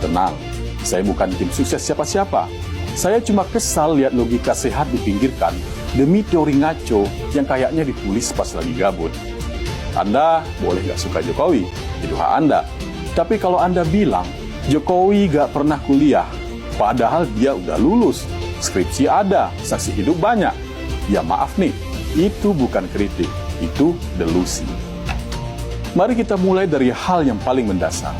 Tenang, saya bukan tim sukses siapa-siapa. Saya cuma kesal lihat logika sehat dipinggirkan demi teori ngaco yang kayaknya ditulis pas lagi gabut. Anda boleh nggak suka Jokowi, itu hak Anda. Tapi kalau Anda bilang Jokowi nggak pernah kuliah, padahal dia udah lulus, skripsi ada, saksi hidup banyak. Ya maaf nih, itu bukan kritik, itu delusi. Mari kita mulai dari hal yang paling mendasar.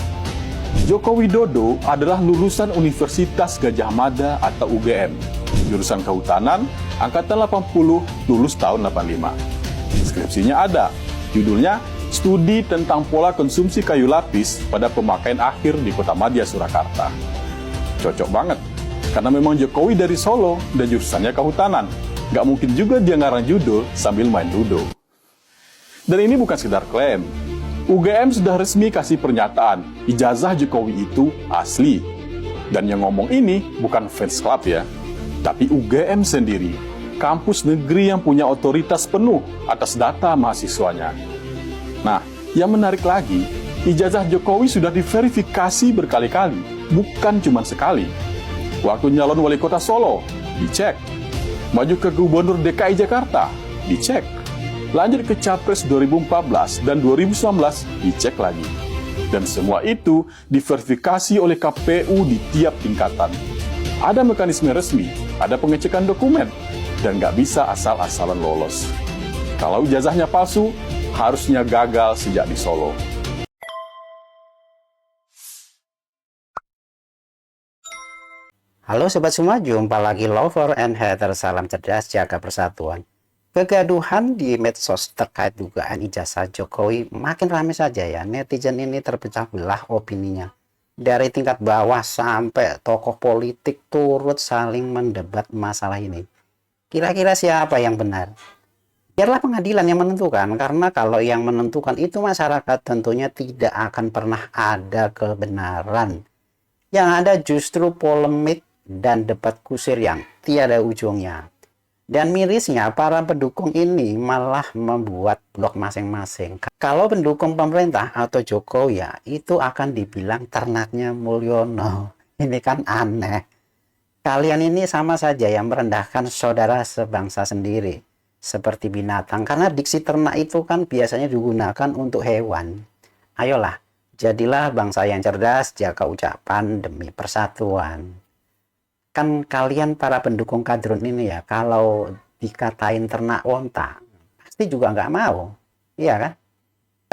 Joko Widodo adalah lulusan Universitas Gadjah Mada atau UGM, jurusan Kehutanan, angkatan 80, lulus tahun 85. Skripsinya ada, judulnya Studi tentang Pola Konsumsi Kayu Lapis pada Pemakaian Akhir di Kotamadya, Surakarta. Cocok banget, karena memang Jokowi dari Solo dan jurusannya Kehutanan. Gak mungkin juga dia ngarang judul sambil main ludo. Dan ini bukan sekedar klaim. UGM sudah resmi kasih pernyataan, ijazah Jokowi itu asli. Dan yang ngomong ini bukan fans club ya, tapi UGM sendiri, kampus negeri yang punya otoritas penuh atas data mahasiswanya. Nah, yang menarik lagi, ijazah Jokowi sudah diverifikasi berkali-kali, bukan cuma sekali. Waktu nyalon wali kota Solo, dicek. Maju ke gubernur DKI Jakarta, dicek. Lanjut ke Capres 2014 dan 2019, dicek lagi. Dan semua itu diverifikasi oleh KPU di tiap tingkatan. Ada mekanisme resmi, ada pengecekan dokumen, dan nggak bisa asal-asalan lolos. Kalau ijazahnya palsu, harusnya gagal sejak di Solo. Halo sobat semua, jumpa lagi lover and hater, salam cerdas, jaga persatuan. Kegaduhan di medsos terkait dugaan ijazah Jokowi makin ramai saja ya. Netizen ini terpecah belah opininya. Dari tingkat bawah sampai tokoh politik turut saling mendebat masalah ini. Kira-kira siapa yang benar? Biarlah pengadilan yang menentukan, karena kalau yang menentukan itu masyarakat, tentunya tidak akan pernah ada kebenaran. Yang ada justru polemik dan debat kusir yang tiada ujungnya. Dan mirisnya, para pendukung ini malah membuat blog masing-masing. Kalau pendukung pemerintah atau Jokowi ya, itu akan dibilang ternaknya Mulyono. Ini kan aneh. Kalian ini sama saja yang merendahkan saudara sebangsa sendiri. Seperti binatang. Karena diksi ternak itu kan biasanya digunakan untuk hewan. Ayolah, jadilah bangsa yang cerdas, jaga ucapan demi persatuan. Kan kalian para pendukung kadrun ini ya, kalau dikatain ternak onta, pasti juga nggak mau, iya kan?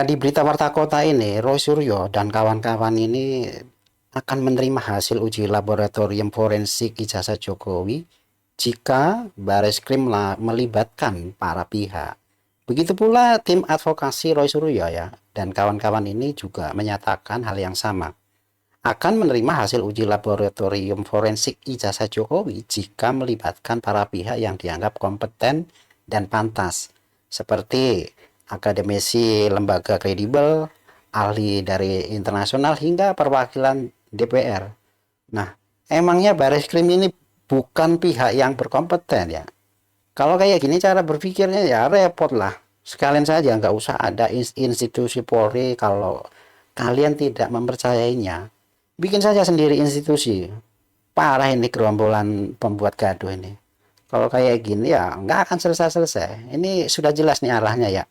Di berita Warta Kota ini, Roy Suryo dan kawan-kawan ini akan menerima hasil uji laboratorium forensik ijazah Jokowi jika Bareskrim melibatkan para pihak. Begitu pula tim advokasi Roy Suryo ya, dan kawan-kawan ini juga menyatakan hal yang sama. Akan menerima hasil uji laboratorium forensik ijazah Jokowi jika melibatkan para pihak yang dianggap kompeten dan pantas, seperti akademisi lembaga kredibel, ahli dari internasional, hingga perwakilan DPR. Nah, emangnya Bareskrim ini bukan pihak yang berkompeten ya? Kalau kayak gini cara berpikirnya ya repot lah. Sekalian saja nggak usah ada institusi Polri kalau kalian tidak mempercayainya. Bikin saja sendiri institusi. Parah ini gerombolan pembuat gaduh ini. Kalau kayak gini ya nggak akan selesai-selesai. Ini sudah jelas nih arahnya ya.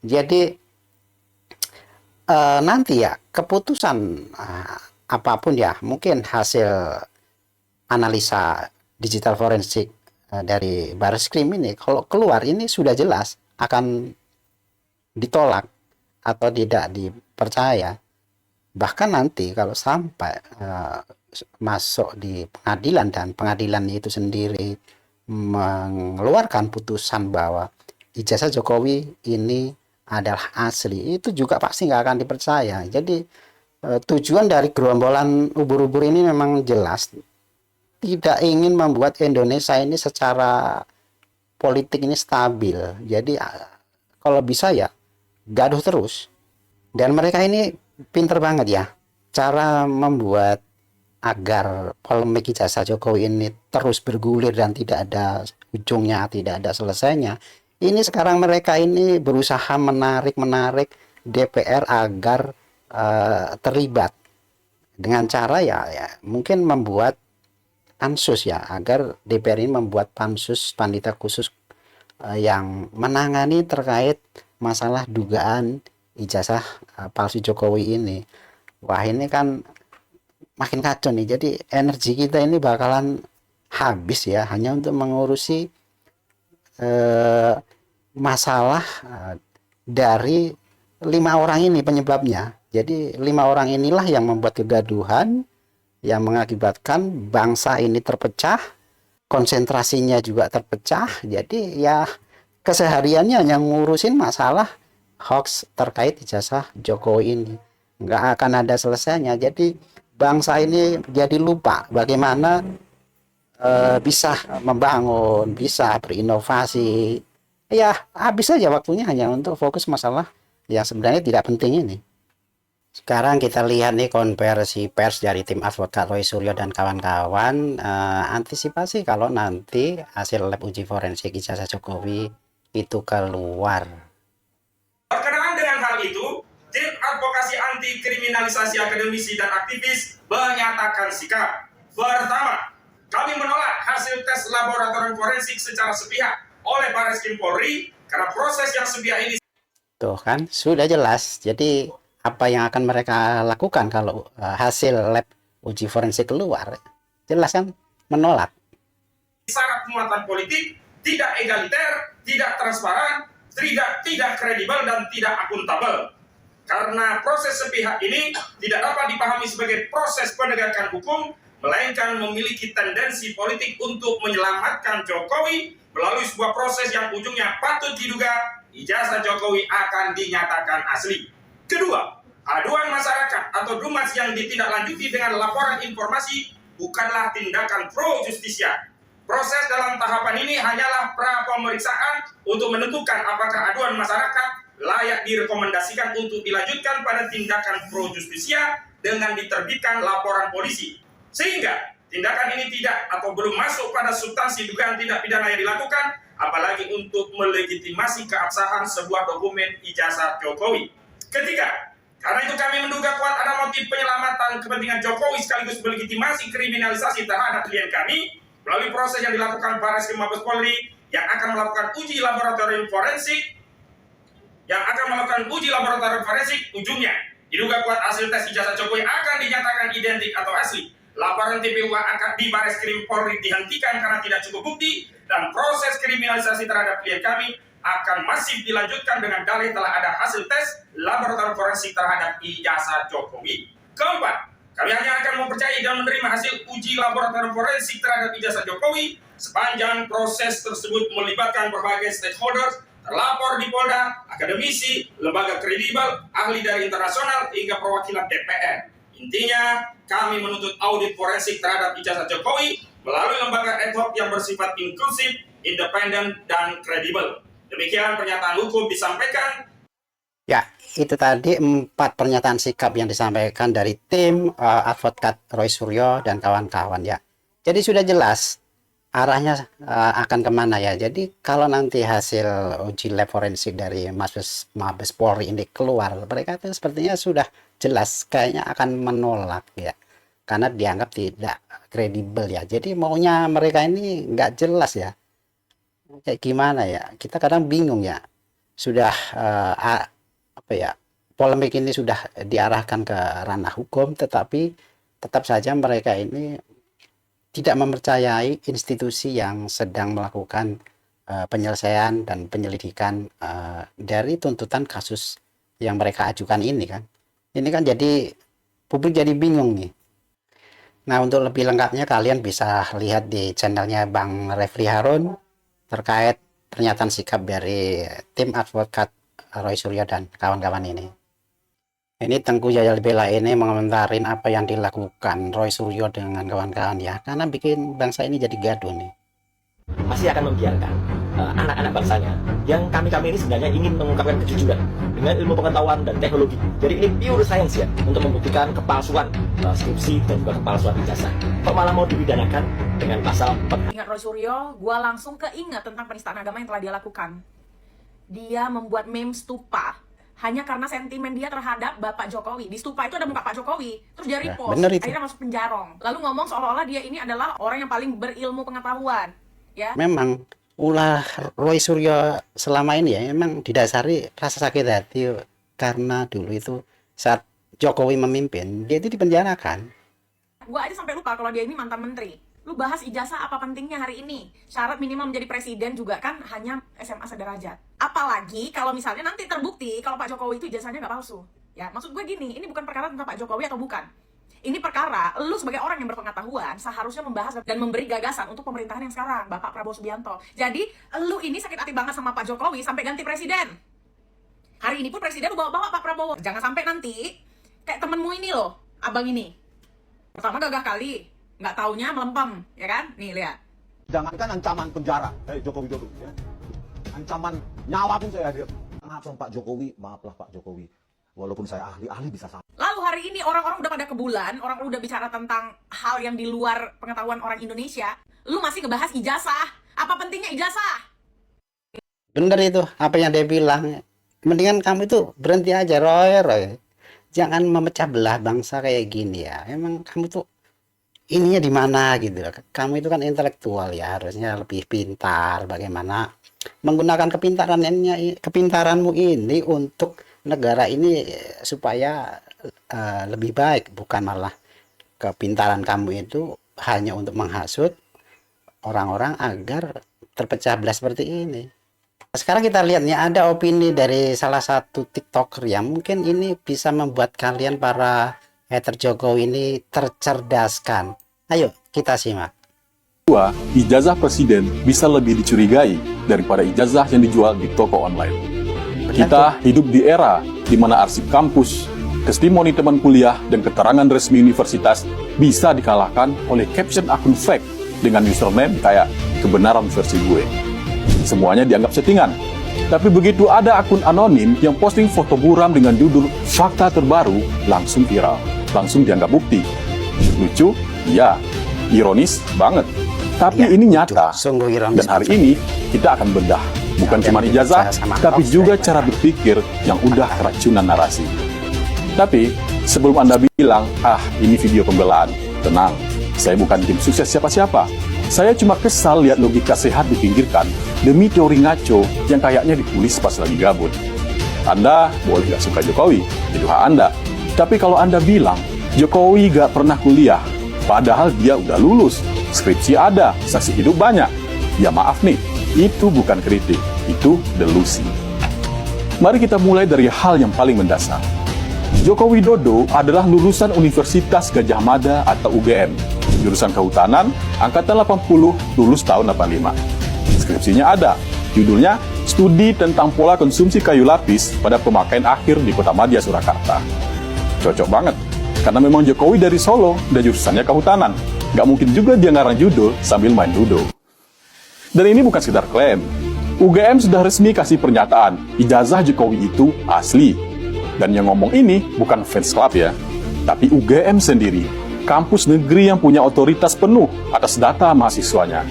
Jadi nanti ya keputusan apapun ya, mungkin hasil analisa digital forensik dari Bareskrim ini kalau keluar ini sudah jelas akan ditolak atau tidak dipercaya. Bahkan nanti kalau sampai masuk di pengadilan dan pengadilan itu sendiri mengeluarkan putusan bahwa ijazah Jokowi ini adalah asli, itu juga pasti nggak akan dipercaya. Jadi tujuan dari gerombolan ubur-ubur ini memang jelas, tidak ingin membuat Indonesia ini secara politik ini stabil. Jadi kalau bisa ya gaduh terus. Dan mereka ini pinter banget ya cara membuat agar polemik ijazah Jokowi ini terus bergulir dan tidak ada ujungnya, tidak ada selesainya. Ini sekarang mereka ini berusaha menarik DPR agar terlibat dengan cara ya mungkin membuat pansus ya, agar DPR ini membuat pansus panitia khusus yang menangani terkait masalah dugaan ijazah palsu Jokowi ini. Wah, ini kan makin kacau nih. Jadi energi kita ini bakalan habis ya hanya untuk mengurusi masalah dari 5 orang ini penyebabnya. Jadi 5 orang inilah yang membuat kegaduhan, yang mengakibatkan bangsa ini terpecah, konsentrasinya juga terpecah. Jadi ya kesehariannya yang ngurusin masalah hoax terkait ijazah Jokowi ini, nggak akan ada selesainya. Jadi bangsa ini jadi lupa bagaimana bisa membangun, bisa berinovasi. Ya habis saja waktunya hanya untuk fokus masalah yang sebenarnya tidak penting ini. Sekarang kita lihat nih konversi pers dari tim advokat Roy Suryo dan kawan-kawan, antisipasi kalau nanti hasil lab uji forensik ijazah Jokowi itu keluar. Berkenaan dengan hal itu, tim advokasi anti kriminalisasi akademisi dan aktivis menyatakan sikap. Pertama, kami menolak hasil tes laboratorium forensik secara sepihak oleh Barreskrim Polri karena proses yang sepihak ini. Tuh kan sudah jelas. Jadi apa yang akan mereka lakukan kalau hasil lab uji forensik keluar? Jelas kan menolak. Syarat muatan politik, tidak egaliter, tidak transparan, tidak kredibel dan tidak akuntabel. Karena proses sepihak ini tidak dapat dipahami sebagai proses penegakan hukum, melainkan memiliki tendensi politik untuk menyelamatkan Jokowi melalui sebuah proses yang ujungnya patut diduga ijazah Jokowi akan dinyatakan asli. Kedua, aduan masyarakat atau dumas yang ditindaklanjuti dengan laporan informasi bukanlah tindakan pro justisia. Proses dalam tahapan ini hanyalah pra pemeriksaan untuk menentukan apakah aduan masyarakat layak direkomendasikan untuk dilanjutkan pada tindakan pro justisia dengan diterbitkan laporan polisi. Sehingga tindakan ini tidak atau belum masuk pada substansi dugaan tindak pidana yang dilakukan, apalagi untuk melegitimasi keabsahan sebuah dokumen ijazah Jokowi. Ketiga, karena itu kami menduga kuat ada motif penyelamatan kepentingan Jokowi sekaligus melegitimasi kriminalisasi terhadap klien kami melalui proses yang dilakukan Barreskrim Mabes Polri yang akan melakukan uji laboratorium forensik. Ujungnya diduga kuat hasil tes ijazah Jokowi akan dinyatakan identik atau asli. Laporan TPU akan di Barreskrim Polri dihentikan karena tidak cukup bukti dan proses kriminalisasi terhadap klien kami akan masif dilanjutkan dengan dalih telah ada hasil tes laboratorium forensik terhadap ijazah Jokowi. Keempat, kami hanya akan mempercayai dan menerima hasil uji laboratorium forensik terhadap ijazah Jokowi sepanjang proses tersebut melibatkan berbagai stakeholders, terlapor di Polda, akademisi, lembaga kredibel, ahli dari internasional, hingga perwakilan DPR. Intinya, kami menuntut audit forensik terhadap ijazah Jokowi melalui lembaga ad hoc yang bersifat inklusif, independen, dan kredibel. Demikian pernyataan hukum disampaikan. Ya, itu tadi 4 pernyataan sikap yang disampaikan dari tim advokat Roy Suryo dan kawan-kawan ya. Jadi sudah jelas arahnya akan kemana ya. Jadi kalau nanti hasil uji lab forensik dari Mabes Polri ini keluar, mereka itu sepertinya sudah jelas kayaknya akan menolak ya. Karena dianggap tidak kredibel ya. Jadi maunya mereka ini nggak jelas ya. Kayak gimana ya? Kita kadang bingung ya. Sudah polemik ini sudah diarahkan ke ranah hukum, tetapi tetap saja mereka ini tidak mempercayai institusi yang sedang melakukan penyelesaian dan penyelidikan dari tuntutan kasus yang mereka ajukan ini kan. Ini kan jadi publik jadi bingung nih. Nah, untuk lebih lengkapnya kalian bisa lihat di channelnya Bang Refli Harun terkait pernyataan sikap dari tim advokat Roy Suryo dan kawan-kawan ini. Ini Tengku Yayal Bella ini mengomentarin apa yang dilakukan Roy Suryo dengan kawan-kawan ya, karena bikin bangsa ini jadi gaduh nih. Masih akan membiarkan anak-anak bangsanya yang kami ini sebenarnya ingin mengungkapkan kejujuran dengan ilmu pengetahuan dan teknologi. Jadi ini pure science ya, untuk membuktikan kepalsuan skripsi dan juga kepalsuan ijazah. Kok malah mau dipidanakan dengan pasal Ingat Roy Suryo, gue langsung keinget tentang penistaan agama yang telah dia lakukan. Dia membuat meme stupa hanya karena sentimen dia terhadap Bapak Jokowi. Di stupa itu ada muka Pak Jokowi, terus dia Ya, repost, bener itu. akhirnya masuk penjarong. Lalu ngomong seolah-olah dia ini adalah orang yang paling berilmu pengetahuan, ya. Memang ulah Roy Suryo selama ini ya memang didasari rasa sakit hati karena dulu itu saat Jokowi memimpin dia itu dipenjarakan. Gua aja sampai lupa kalau dia ini mantan menteri. Lu bahas ijazah apa pentingnya hari ini? Syarat minimal menjadi presiden juga kan hanya SMA sederajat. Apalagi kalau misalnya nanti terbukti kalau Pak Jokowi itu ijazahnya nggak palsu. Ya, maksud gue gini, ini bukan perkara tentang Pak Jokowi atau bukan. Ini perkara, lu sebagai orang yang berpengetahuan seharusnya membahas dan memberi gagasan untuk pemerintahan yang sekarang, Bapak Prabowo Subianto. Jadi, lu ini sakit hati banget sama Pak Jokowi sampai ganti presiden. Hari ini pun presiden lu bawa-bawa Pak Prabowo. Jangan sampai nanti kayak temenmu ini loh, abang ini. Pertama gagah kali, nggak taunya melempem, ya kan? Nih, lihat. Jangankan ancaman penjara, Joko Widodo, ya. Ancaman nyawa pun saya hadir. Maaf sama Pak Jokowi, maaflah Pak Jokowi. Walaupun saya ahli bisa salah. Lalu hari ini orang-orang udah pada kebulan, orang udah bicara tentang hal yang di luar pengetahuan orang Indonesia. Lu masih ngebahas ijazah. Apa pentingnya ijazah? Bener itu apa yang dia bilang. Mendingan kamu itu berhenti aja, Roy. Jangan memecah belah bangsa kayak gini ya. Emang kamu tuh ininya di mana gitu. Kamu itu kan intelektual ya, harusnya lebih pintar bagaimana menggunakan kepintaranmu ini untuk negara ini supaya lebih baik, bukan malah kepintaran kamu itu hanya untuk menghasut orang-orang agar terpecah belah seperti ini. Sekarang kita lihat nih, ada opini dari salah satu TikToker yang mungkin ini bisa membuat kalian para hater Jokowi ini tercerdaskan. Ayo kita simak. Kedua, ijazah presiden bisa lebih dicurigai daripada ijazah yang dijual di toko online. Kita hidup di era di mana arsip kampus, testimoni teman kuliah, dan keterangan resmi universitas bisa dikalahkan oleh caption akun fake dengan username kayak kebenaran versi gue. Semuanya dianggap settingan. Tapi begitu ada akun anonim yang posting foto buram dengan judul fakta terbaru, langsung viral, langsung dianggap bukti. Lucu? Ya. Ironis? Banget. Tapi Ya, ini lucu. nyata. Sungguh ironis. Dan hari ini kita akan bedah bukan cuma ijazah, tapi juga cara berpikir yang udah keracunan narasi. Tapi sebelum Anda bilang, ini video pembelaan, tenang, saya bukan tim sukses siapa-siapa. Saya cuma kesal lihat logika sehat dipinggirkan demi teori ngaco yang kayaknya ditulis pas lagi gabut. Anda boleh gak suka Jokowi, itu hak Anda. Tapi kalau Anda bilang Jokowi gak pernah kuliah, padahal dia udah lulus, skripsi ada, saksi hidup banyak, ya maaf nih, itu bukan kritik, itu delusi. Mari kita mulai dari hal yang paling mendasar. Joko Widodo adalah lulusan Universitas Gadjah Mada atau UGM, jurusan kehutanan, angkatan 80, lulus tahun 85. Skripsinya ada, judulnya Studi tentang Pola Konsumsi Kayu Lapis pada Pemakaian Akhir di Kota Madya, Surakarta. Cocok banget, karena memang Jokowi dari Solo dan jurusannya kehutanan. Gak mungkin juga dia ngarang judul sambil main ludo. Dan ini bukan sekedar klaim. UGM sudah resmi kasih pernyataan, ijazah Jokowi itu asli. Dan yang ngomong ini bukan fans club ya, tapi UGM sendiri, kampus negeri yang punya otoritas penuh atas data mahasiswanya.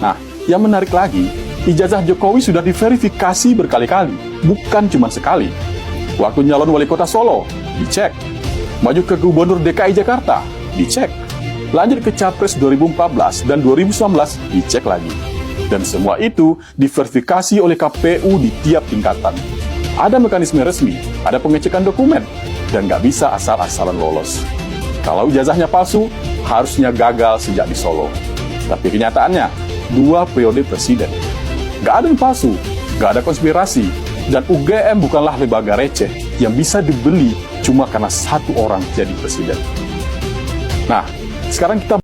Nah, yang menarik lagi, ijazah Jokowi sudah diverifikasi berkali-kali, bukan cuma sekali. Waktu nyalon wali kota Solo, dicek. Maju ke gubernur DKI Jakarta, dicek. Lanjut ke Capres 2014 dan 2019, dicek lagi. Dan semua itu diverifikasi oleh KPU di tiap tingkatan. Ada mekanisme resmi, ada pengecekan dokumen, dan nggak bisa asal-asalan lolos. Kalau ijazahnya palsu, harusnya gagal sejak di Solo. Tapi kenyataannya, 2 periode presiden. Nggak ada yang palsu, nggak ada konspirasi, dan UGM bukanlah lembaga receh yang bisa dibeli cuma karena satu orang jadi presiden. Nah, sekarang kita...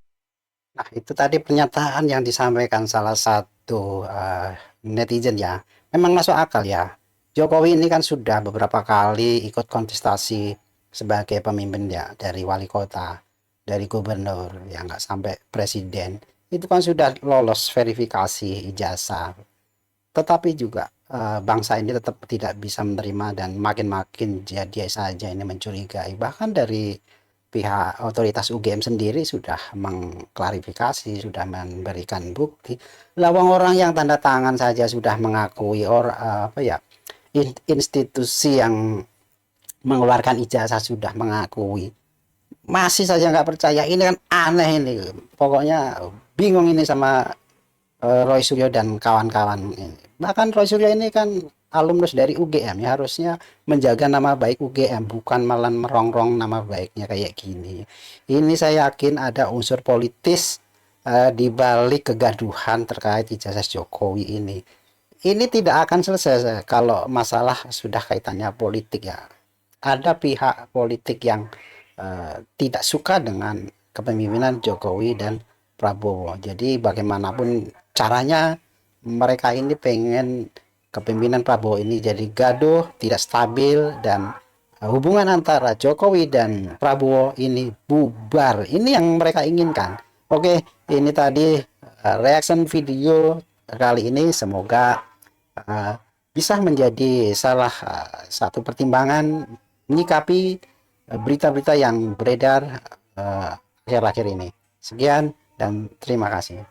Nah, itu tadi pernyataan yang disampaikan salah satu netizen ya. Memang masuk akal ya. Jokowi ini kan sudah beberapa kali ikut kontestasi sebagai pemimpin ya, dari wali kota, dari gubernur, ya nggak sampai presiden. Itu kan sudah lolos verifikasi ijazah. Tetapi juga bangsa ini tetap tidak bisa menerima dan makin-makin dia saja ini mencurigai. Bahkan dari pihak otoritas UGM sendiri sudah mengklarifikasi, sudah memberikan bukti. Lawang orang yang tanda tangan saja sudah mengakui institusi yang mengeluarkan ijazah sudah mengakui, masih saja nggak percaya. Ini kan aneh ini. Pokoknya bingung ini sama Roy Suryo dan kawan-kawan. Bahkan Roy Suryo ini kan alumnus dari UGM, ya harusnya menjaga nama baik UGM, bukan malah merongrong nama baiknya kayak gini. Ini saya yakin ada unsur politis di balik kegaduhan terkait ijazah Jokowi ini. Ini tidak akan selesai kalau masalah sudah kaitannya politik ya. Ada pihak politik yang tidak suka dengan kepemimpinan Jokowi dan Prabowo. Jadi bagaimanapun caranya mereka ini pengen kepemimpinan Prabowo ini jadi gaduh, tidak stabil, dan hubungan antara Jokowi dan Prabowo ini bubar. Ini yang mereka inginkan. Oke, ini tadi reaction video kali ini, semoga bisa menjadi salah satu pertimbangan menyikapi berita-berita yang beredar akhir-akhir ini. Sekian dan terima kasih.